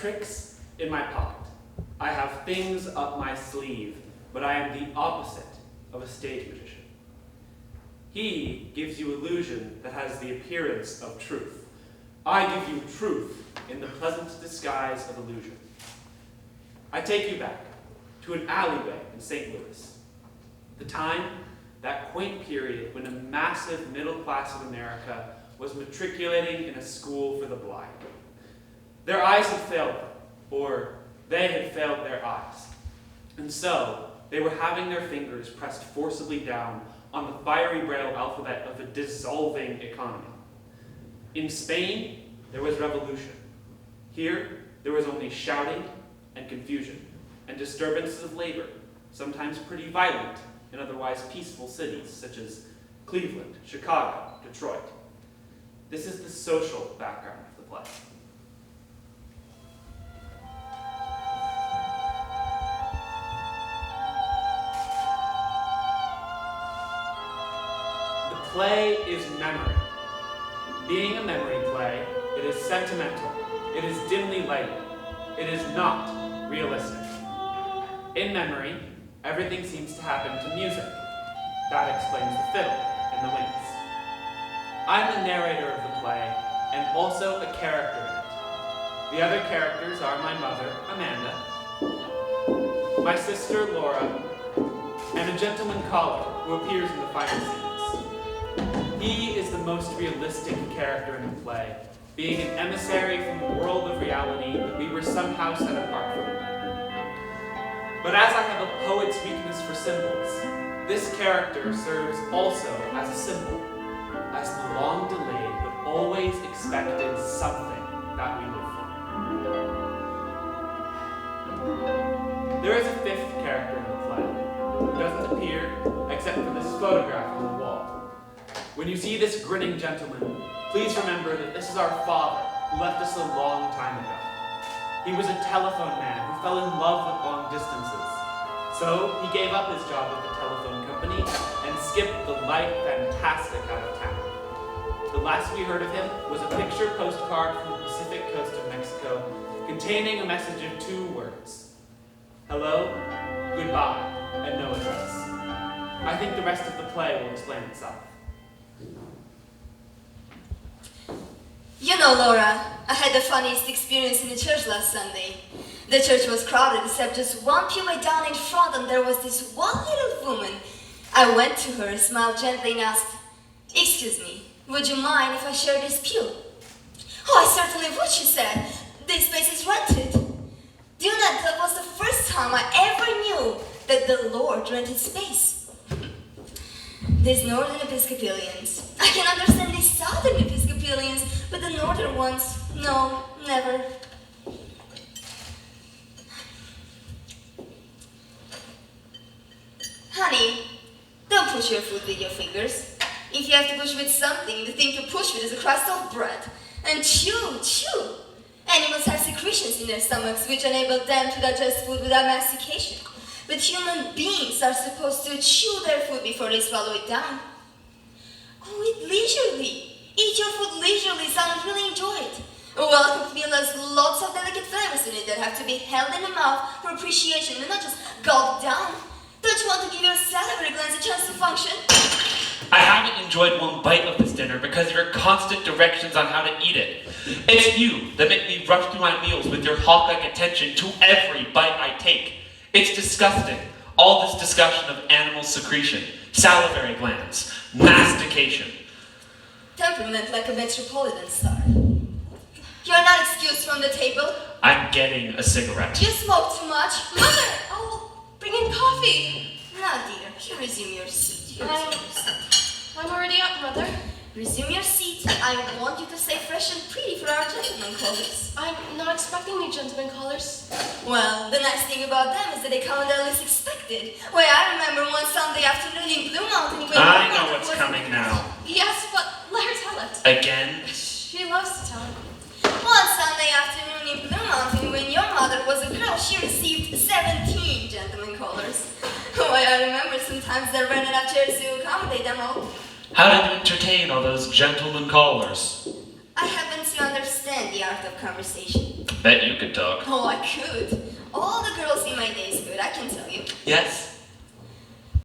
tricks in my pocket. I have things up my sleeve, but I am the opposite of a stage magician. He gives you illusion that has the appearance of truth. I give you truth in the pleasant disguise of illusion. I take you back to an alleyway in St. Louis, the time, that quaint period when a massive middle class of America was matriculating in a school for the blind. Their eyes had failed them, or they had failed their eyes. And so, they were having their fingers pressed forcibly down on the fiery braille alphabet of a dissolving economy. In Spain, there was revolution. Here, there was only shouting and confusion, and disturbances of labor, sometimes pretty violent in otherwise peaceful cities such as Cleveland, Chicago, Detroit. This is the social background of the play. The play is memory. Being a memory play, it is sentimental, it is dimly lighted, it is not realistic. In memory, everything seems to happen to music. That explains the fiddle and the winds. I'm the narrator of the play, and also a character in it. The other characters are my mother, Amanda, my sister, Laura, and a gentleman caller who appears in the final scenes. He is the most realistic character in the play, being an emissary from a world of reality that we were somehow set apart from. But as I have a poet's weakness for symbols, this character serves also as a symbol, as the long-delayed but always expected something that we live for. There is a fifth character in the play, who doesn't appear except for this photograph on the wall. When you see this grinning gentleman, please remember that this is our father, who left us a long time ago. He was a telephone man who fell in love with long distances. So he gave up his job with the telephone company and skipped the life fantastic out of town. The last we heard of him was a picture postcard from the Pacific coast of Mexico containing a message of 2 words. Hello, goodbye, and no address. I think the rest of the play will explain itself. You know, Laura, I had the funniest experience in the church last Sunday. The church was crowded except just one pewway down in front, and there was this one little woman. I went to her, smiled gently, and asked, "Excuse me, would you mind if I share this pew?" "Oh, I certainly would," she said. "This space is rented." Do you know, that was the first time I ever knew that the Lord rented space. These northern Episcopalians. I can understand these southern Episcopalians, but the northern ones, no, never. Honey, don't push your food with your fingers. If you have to push with something, the thing to push with is a crust of bread. And chew, chew. Animals have secretions in their stomachs which enable them to digest food without mastication. But human beings are supposed to chew their food before they swallow it down. Oh, eat leisurely. Eat your food leisurely, so I really enjoy it. A well-cooked meal has lots of delicate flavors in it that have to be held in the mouth for appreciation and not just gulped down. Don't you want to give your salivary glands a chance to function? I haven't enjoyed one bite of this dinner because of your constant directions on how to eat it. It's you that make me rush through my meals with your hawk-like attention to every bite I take. It's disgusting. All this discussion of animal secretion, salivary glands, mastication. Temperament like a metropolitan star. You're not excused from the table. I'm getting a cigarette. You smoke too much. Mother! Oh, bring in coffee. Now, dear, you resume your seat. You resume your seat. I'm already up, Mother. Resume your seat. I want you to stay fresh and pretty for our gentlemen callers. I'm not expecting any gentlemen callers. Well, the nice thing about them is that they come when they're least expected. Why, I remember one Sunday afternoon in Blue Mountain when I know what's coming now. Yes, but let her tell it. Again? She loves to tell it. One Sunday afternoon in Blue Mountain when your mother was a girl, she received 17 gentlemen callers. Why, I remember sometimes there weren't enough chairs to accommodate them all. How did you entertain all those gentlemen callers? I happen to understand the art of conversation. Bet you could talk. Oh, I could. All the girls in my days could, I can tell you. Yes?